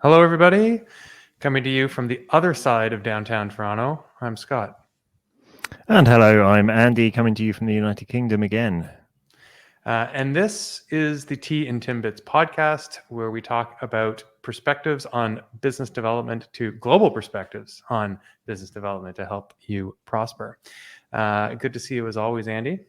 Hello, everybody. Coming to you from the other side of downtown Toronto. I'm Scott. And hello, I'm Andy, coming to you from the United Kingdom again. And this is the Tea and Timbits podcast, where we talk about perspectives on business development to global perspectives on business development to help you prosper. Good to see you as always, Andy.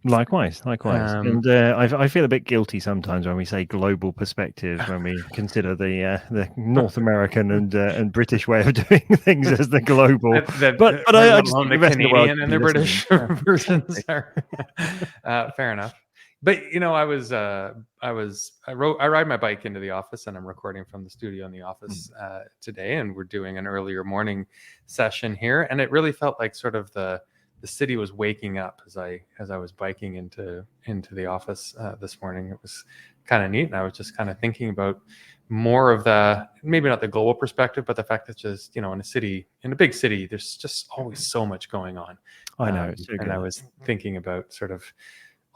Likewise. And I feel a bit guilty sometimes when we say global perspectives, when we consider the North American and British way of doing things as the global. But I just think the the rest of the world Canadian and the British versions are fair enough. But you know, I ride my bike into the office, and I'm recording from the studio in the office today, and we're doing an earlier morning session here, and it really felt like sort of the city was waking up as I was biking into the office this morning. It was kind of neat, and I was just kind of thinking about more of the, maybe not the global perspective, but the fact that just, you know, in a big city, there's just always so much going on. I know, and I was thinking about sort of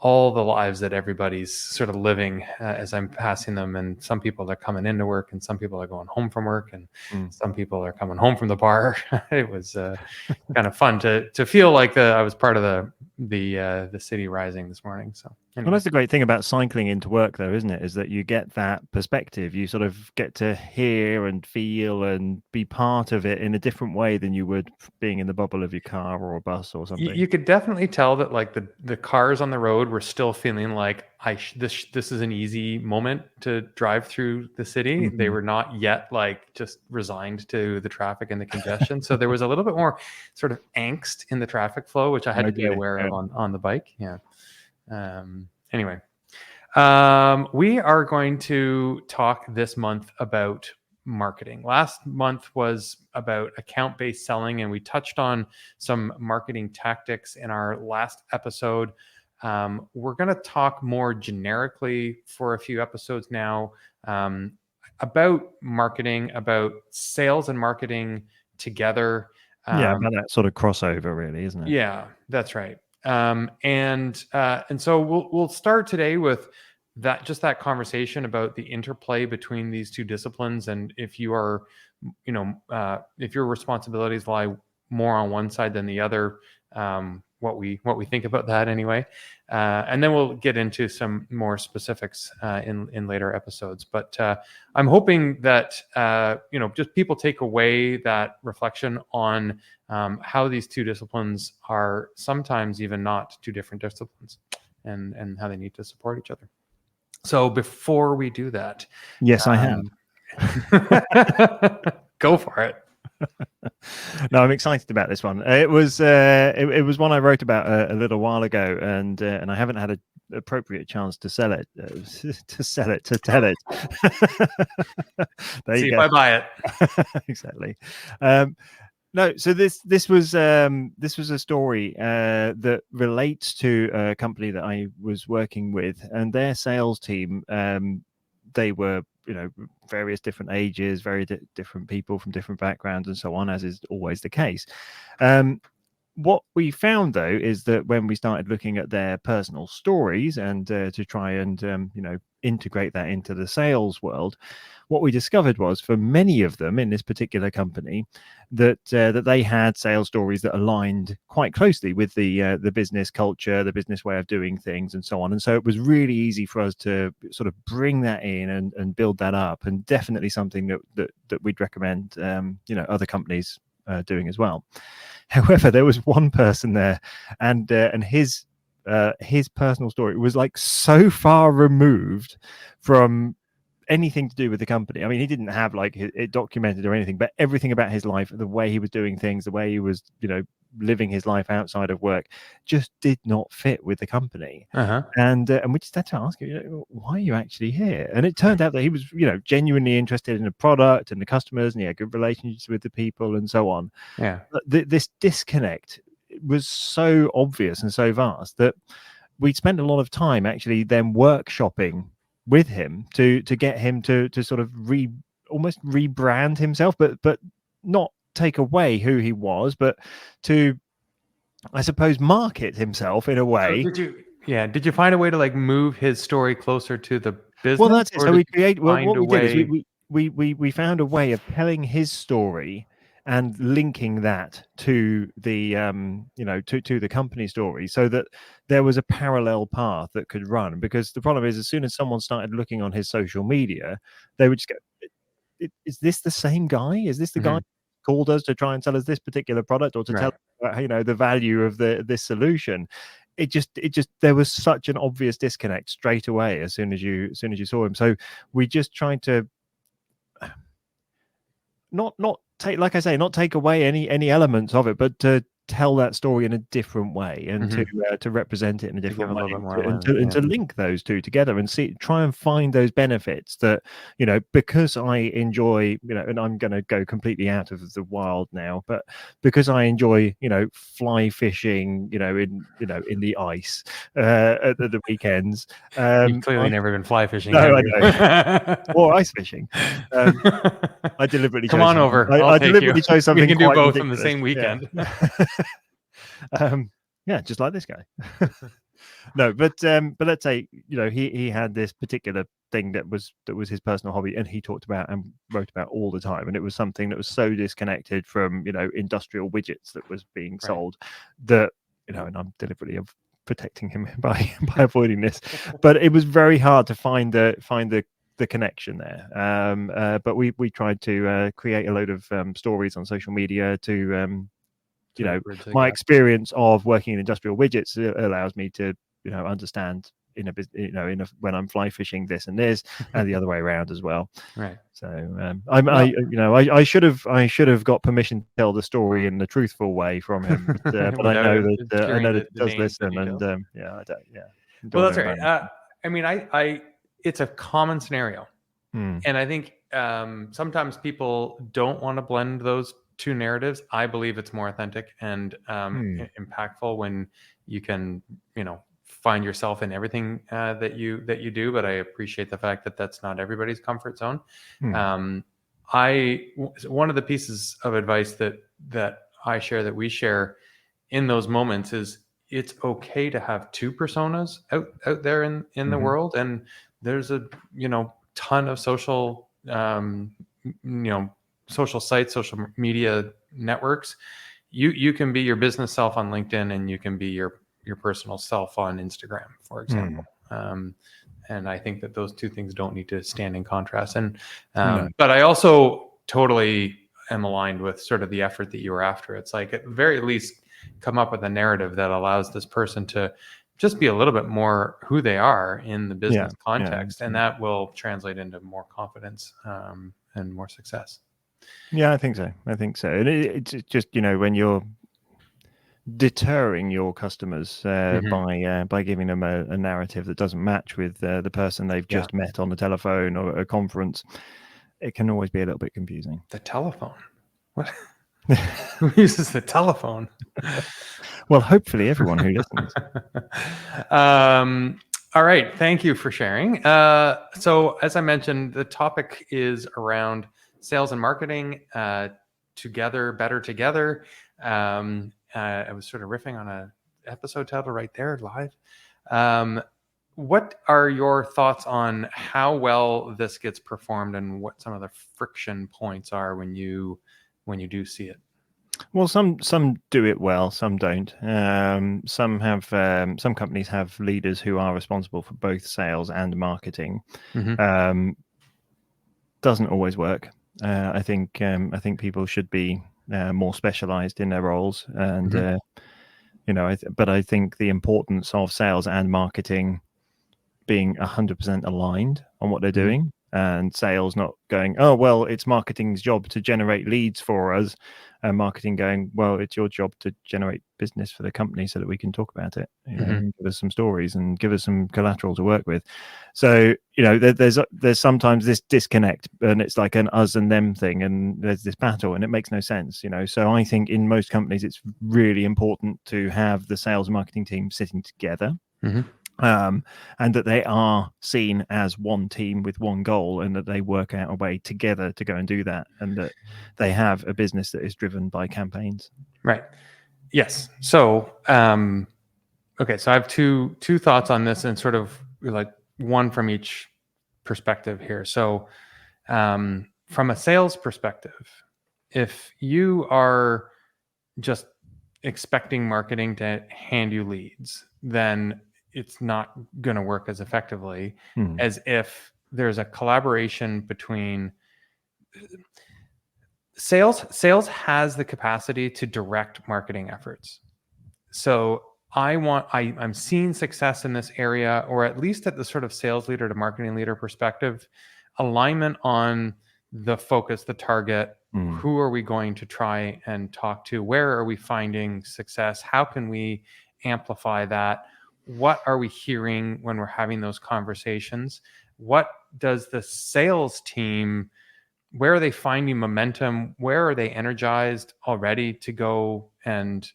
all the lives that everybody's sort of living as I'm passing them, and some people are coming into work, and some people are going home from work, and some people are coming home from the bar. It was kind of fun to feel like I was part of the city rising this morning. So anyway. Well, that's the great thing about cycling into work, though, isn't it? Is that you get that perspective. You sort of get to hear and feel and be part of it in a different way than you would being in the bubble of your car or a bus or something. You could definitely tell that, like, the cars on the road were still feeling like this is an easy moment to drive through the city. Mm-hmm. They were not yet like just resigned to the traffic and the congestion. So there was a little bit more sort of angst in the traffic flow, which I had to be aware of on the bike. Yeah. Anyway, we are going to talk this month about marketing. Last month was about account-based selling, and we touched on some marketing tactics in our last episode. We're going to talk more generically for a few episodes now about marketing, about sales and marketing together. About that sort of crossover, really, isn't it? Yeah, that's right. And so we'll start today with that conversation about the interplay between these two disciplines, and if you are, you know, if your responsibilities lie more on one side than the other, what we think about that anyway, and then we'll get into some more specifics in later episodes. But I'm hoping that you know, just people take away that reflection on how these two disciplines are sometimes even not two different disciplines, and how they need to support each other. So before we do that, yes, I have. Go for it. No, I'm excited about this one. It was one I wrote about a little while ago, and I haven't had an appropriate chance to sell it, to tell it. There you go. If I buy it. Exactly. No, so this was a story that relates to a company that I was working with, and their sales team. They were, you know, various different ages, very different people from different backgrounds, and so on, as is always the case. What we found, though, is that when we started looking at their personal stories and to try and you know, integrate that into the sales world, what we discovered was, for many of them in this particular company, that they had sales stories that aligned quite closely with the business culture, the business way of doing things, and so on. And so it was really easy for us to sort of bring that in and build that up, and definitely something that we'd recommend you know, other companies doing as well. However, there was one person there, and his personal story was like so far removed from anything to do with the company. I mean, he didn't have like it documented or anything, but everything about his life, the way he was doing things, the way he was, you know, living his life outside of work, just did not fit with the company. And we just had to ask him, you know, why are you actually here? And it turned out that he was, you know, genuinely interested in the product and the customers, and he had good relationships with the people and so on. Yeah. But this disconnect was so obvious and so vast that we'd spent a lot of time actually then workshopping with him to get him to sort of almost rebrand himself, but not take away who he was, but to, I suppose, market himself in a way. So did you find a way to like move his story closer to the business? Well, that's it. So we create. Well, what we did is we found a way of telling his story and linking that to the to the company story, so that there was a parallel path that could run. Because the problem is, as soon as someone started looking on his social media, they would just go, is this the same guy? Is this the guy Mhm. who called us to try and sell us this particular product, or to tell the value of this solution? It just there was such an obvious disconnect straight away as soon as you saw him. So we just tried to not take, like I say, not take away any elements of it, but to tell that story in a different way, and to represent it in a To give different a way, little bit more and lens, to link those two together and try and find those benefits that, because I enjoy, and I'm going to go completely out of the wild now, but because I enjoy, fly fishing, in the ice at the weekends. You've clearly never been fly fishing. No, Have I you? know. Or ice fishing. I deliberately Come chose on something. over. I I'll take you. deliberately chose We something can do quite both on the ridiculous. same weekend. Yeah, just like this guy. No, but let's say, he had this particular thing that was his personal hobby, and he talked about and wrote about all the time, and it was something that was so disconnected from industrial widgets that was being sold, that and I'm deliberately protecting him by avoiding this, but it was very hard to find the connection there. But we tried to create a load of stories on social media to my experience of working in industrial widgets allows me to understand when I'm fly fishing this and this, and the other way around as well. Right. So I should have got permission to tell the story in the truthful way from him, but I know that it does listen, and I don't. Yeah. Well, that's right. I mean, it's a common scenario, and I think sometimes people don't want to blend those two narratives. I believe it's more authentic and impactful when you can, find yourself in everything that you do. But I appreciate the fact that that's not everybody's comfort zone. One of the pieces of advice that I share, that we share in those moments, is it's okay to have two personas out there in the world. And there's a ton of social social sites, social media networks. You can be your business self on LinkedIn, and you can be your personal self on Instagram, for example. And I think that those two things don't need to stand in contrast. And but I also totally am aligned with sort of the effort that you were after. It's like, at the very least, come up with a narrative that allows this person to just be a little bit more who they are in the business context, and that will translate into more confidence and more success. Yeah, I think so. And it's just, when you're deterring your customers by giving them a narrative that doesn't match with the person they've just met on the telephone or a conference, it can always be a little bit confusing. The telephone? What? Who uses the telephone? Well, hopefully everyone who listens. All right. Thank you for sharing. So as I mentioned, the topic is around sales and marketing, together, better together. I was sort of riffing on an episode title right there live. What are your thoughts on how well this gets performed, and what some of the friction points are when you do see it? Well, some do it well, some don't. Some companies have leaders who are responsible for both sales and marketing. Doesn't always work. I think people should be more specialized in their roles, and but I think the importance of sales and marketing being 100% aligned on what they're doing, and sales not going, oh well, it's marketing's job to generate leads for us, and marketing going, well, it's your job to generate business for the company so that we can talk about it, and give us some stories and give us some collateral to work with. So there's sometimes this disconnect, and it's like an us and them thing, and there's this battle, and it makes no sense. So I think in most companies it's really important to have the sales and marketing team sitting together. And that they are seen as one team with one goal, and that they work out a way together to go and do that, and that they have a business that is driven by campaigns. Right. Yes. So, okay. So I have two thoughts on this, and sort of like one from each perspective here. So, From a sales perspective, if you are just expecting marketing to hand you leads, then it's not going to work as effectively as if there's a collaboration between sales has the capacity to direct marketing efforts. So I'm seeing success in this area, or at least at the sort of sales leader to marketing leader perspective, alignment on the focus, the target, who are we going to try and talk to? Where are we finding success? How can we amplify that? What are we hearing when we're having those conversations? What does the sales team, where are they finding momentum? Where are they energized already to go and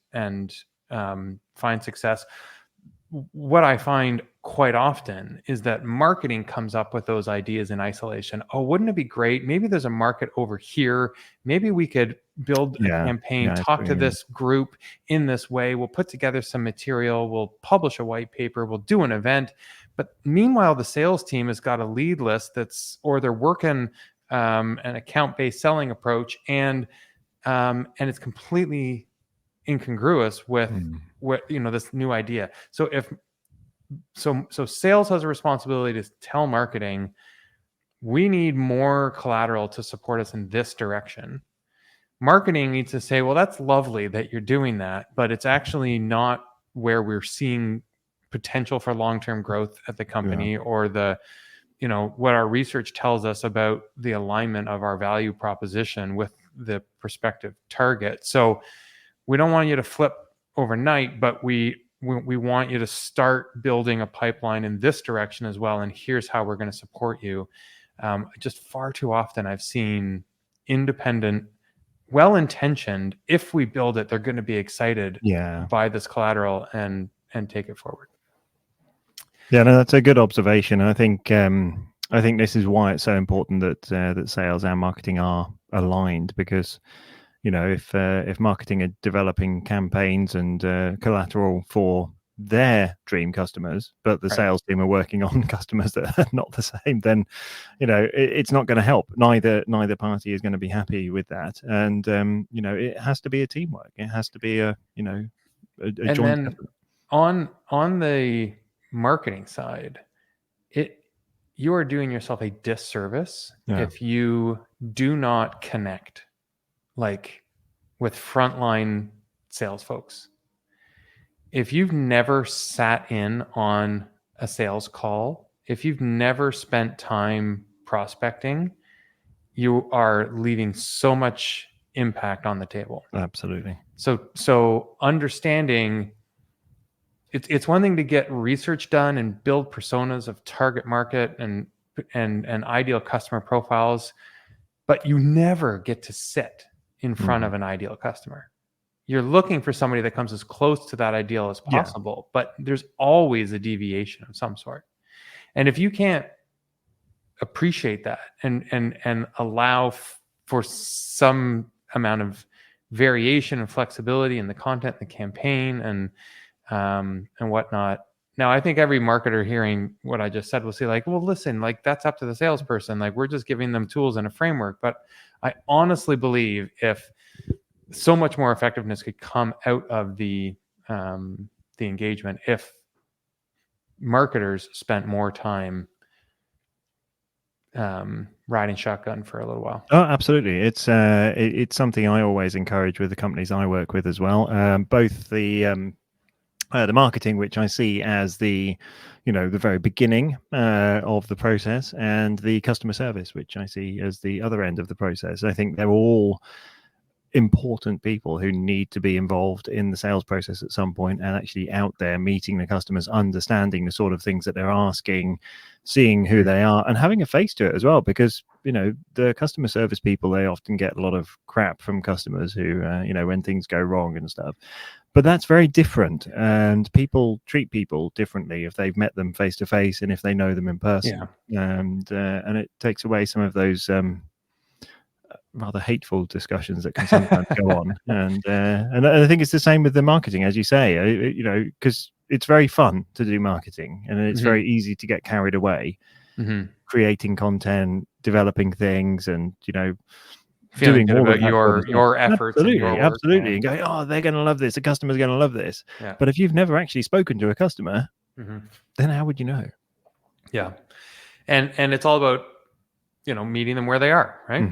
find success? What I find quite often is that marketing comes up with those ideas in isolation. Oh, wouldn't it be great? Maybe there's a market over here. Maybe we could build a campaign, talk to this group in this way. We'll put together some material. We'll publish a white paper. We'll do an event. But meanwhile, the sales team has got a lead list or they're working an account-based selling approach, and it's completely incongruous with what this new idea. So sales has a responsibility to tell marketing, we need more collateral to support us in this direction. Marketing needs to say, well, that's lovely that you're doing that, but it's actually not where we're seeing potential for long-term growth at the company, or what our research tells us about the alignment of our value proposition with the prospective target. So we don't want you to flip overnight, but we want you to start building a pipeline in this direction as well. And here's how we're going to support you. Just far too often I've seen independent, well-intentioned, if we build it, they're going to be excited by this collateral and take it forward. Yeah, no, that's a good observation. I think this is why it's so important that sales and marketing are aligned, because if marketing are developing campaigns and collateral for their dream customers, but the sales team are working on customers that are not the same, then it's not going to help. Neither party is going to be happy with that, and it has to be a teamwork. It has to be a joint effort. On the marketing side, you are doing yourself a disservice if you do not connect with frontline sales folks. If you've never sat in on a sales call, if you've never spent time prospecting, you are leaving so much impact on the table. Absolutely. So understanding, it's one thing to get research done and build personas of target market and ideal customer profiles, but you never get to sit in front of an ideal customer. You're looking for somebody that comes as close to that ideal as possible, but there's always a deviation of some sort. And if you can't appreciate that and allow for some amount of variation and flexibility in the content, the campaign, and whatnot. Now, I think every marketer hearing what I just said will say, well, listen, that's up to the salesperson. We're just giving them tools and a framework. But I honestly believe if so much more effectiveness could come out of the engagement if marketers spent more time riding shotgun for a little while. Oh, absolutely. It's something I always encourage with the companies I work with as well. Both the marketing, which I see as the very beginning of the process, and the customer service, which I see as the other end of the process. I think they're all important people who need to be involved in the sales process at some point, and actually out there meeting the customers, understanding the sort of things that they're asking, seeing who they are, and having a face to it as well. Because the customer service people, they often get a lot of crap from customers who when things go wrong and stuff. But that's very different, and people treat people differently if they've met them face to face and if they know them in person. And it takes away some of those rather hateful discussions that can sometimes go on. And I think it's the same with the marketing, as you say, because it's very fun to do marketing, and it's very easy to get carried away. creating content, developing things, and feeling doing good all about of that sort of your efforts and your work. absolutely, and going, oh, they're going to love this. The customer's going to love this. Yeah. But if you've never actually spoken to a customer, then how would you know? Yeah, and it's all about meeting them where they are, right?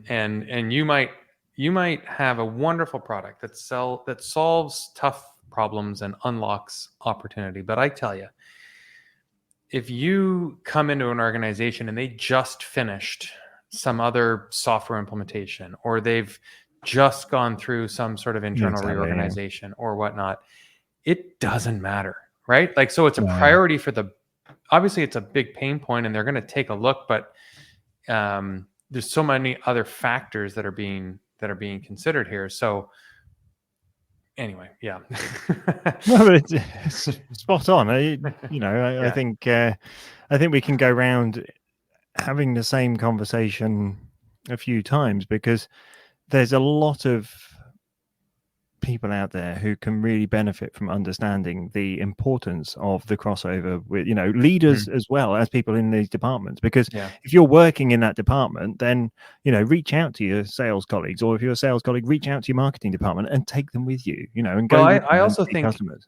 And you might have a wonderful product that solves tough problems and unlocks opportunity. But I tell you, if you come into an organization and they just finished some other software implementation, or they've just gone through some sort of internal reorganization or whatnot, it doesn't matter, right? Like, so it's a priority for obviously it's a big pain point and they're going to take a look, but there's so many other factors that are being considered here. So anyway, yeah. No, but it's spot on. I think we can go around having the same conversation a few times, because there's a lot of people out there who can really benefit from understanding the importance of the crossover with leaders as well as people in these departments, because if you're working in that department, then reach out to your sales colleagues, or if you're a sales colleague, reach out to your marketing department and take them with you, and go. Well, I also think customers,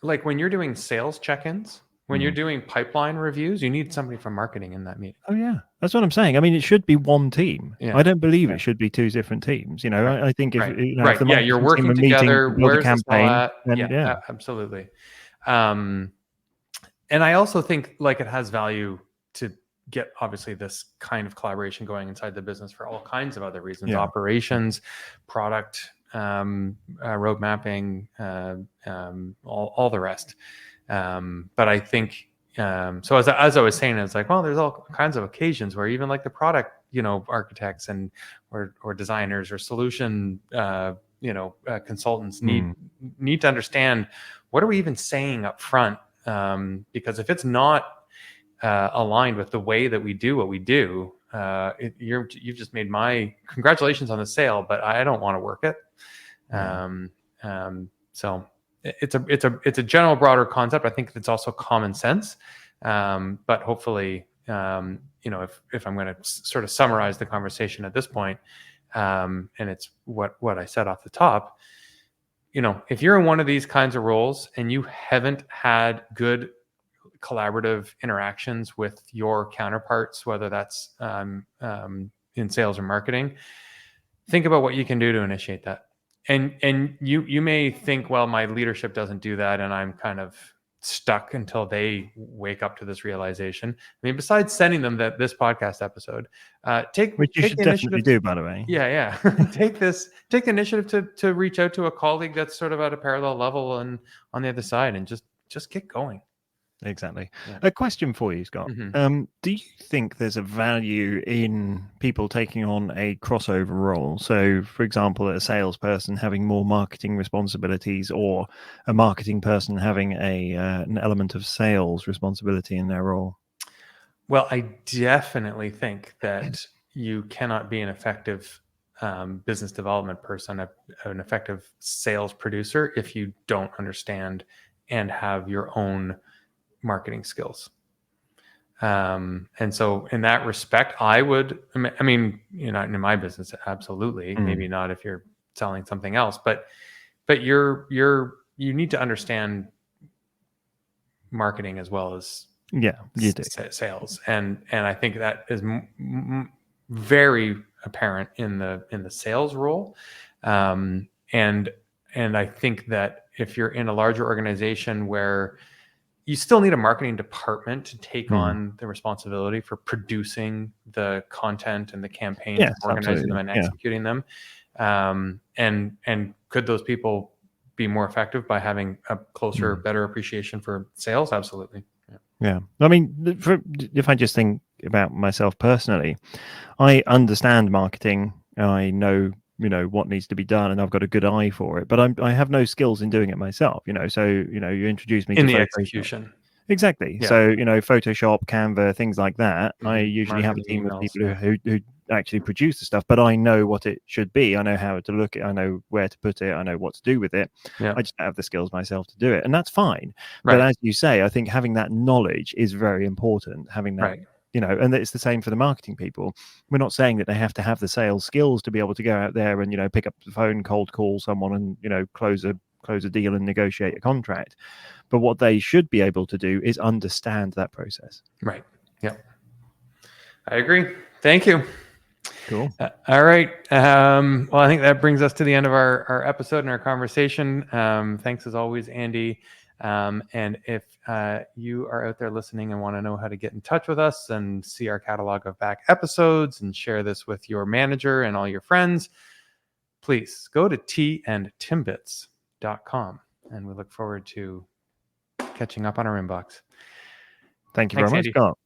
like when you're doing sales check-ins, when you're doing pipeline reviews, you need somebody from marketing in that meeting. Oh yeah, that's what I'm saying. I mean, it should be one team. I don't believe it should be two different teams. I think if if the you're working together, where's the campaign? Then, absolutely. And I also think like it has value to get obviously this kind of collaboration going inside the business for all kinds of other reasons: operations, product, road mapping, all the rest. But I think so as I was saying, it's like, well, there's all kinds of occasions where even like the product architects and or designers or solution consultants need to understand, what are we even saying up front, because if it's not aligned with the way that we do what we do, you've just made my congratulations on the sale, but I don't want to work it. So it's a general broader concept. I think it's also common sense, but hopefully if I'm going to sort of summarize the conversation at this point, and it's what I said off the top, if you're in one of these kinds of roles and you haven't had good collaborative interactions with your counterparts, whether that's in sales or marketing, think about what you can do to initiate that. And you may think, well, my leadership doesn't do that, and I'm kind of stuck until they wake up to this realization. I mean, besides sending them this podcast episode, which you should definitely do, by the way. Yeah. take the initiative to reach out to a colleague that's sort of at a parallel level and on the other side, and just get going. Exactly. A question for you, Scott. Do you think there's a value in people taking on a crossover role? So, for example, a salesperson having more marketing responsibilities, or a marketing person having an element of sales responsibility in their role? Well, I definitely think that you cannot be an effective business development person, an effective sales producer, if you don't understand and have your own marketing skills. And so in that respect, I mean, in my business, absolutely, maybe not if you're selling something else, but you need to understand marketing as well as sales. And I think that is very apparent in the sales role. And I think that if you're in a larger organization where you still need a marketing department to take on the responsibility for producing the content and the campaigns, organizing them and executing them. And could those people be more effective by having a closer, better appreciation for sales? Absolutely. Yeah. I mean, if I just think about myself personally, I understand marketing. I know what needs to be done, and I've got a good eye for it, but I have no skills in doing it myself, so you introduced me in to the execution. Exactly. So Photoshop, Canva, things like that. I usually have a team of people who actually produce the stuff, but I know what it should be. I know how to look at it. I know where to put it. I know what to do with it. Yeah. I just don't have the skills myself to do it. And that's fine. Right. But as you say, I think having that knowledge is very important. Having that, Right. you know, and it's the same for the marketing people. We're not saying that they have to have the sales skills to be able to go out there and, you know, pick up the phone, cold call someone and, you know, close a deal and negotiate a contract. But what they should be able to do is understand that process. Right. Yeah. I agree. Thank you. Cool. All right. Well, I think that brings us to the end of our episode and our conversation. Thanks as always, Andy. And if you are out there listening and want to know how to get in touch with us and see our catalog of back episodes and share this with your manager and all your friends, please go to tandtimbits.com. And we look forward to catching up on our inbox. Thank you Thanks, very much, Andy. Scott.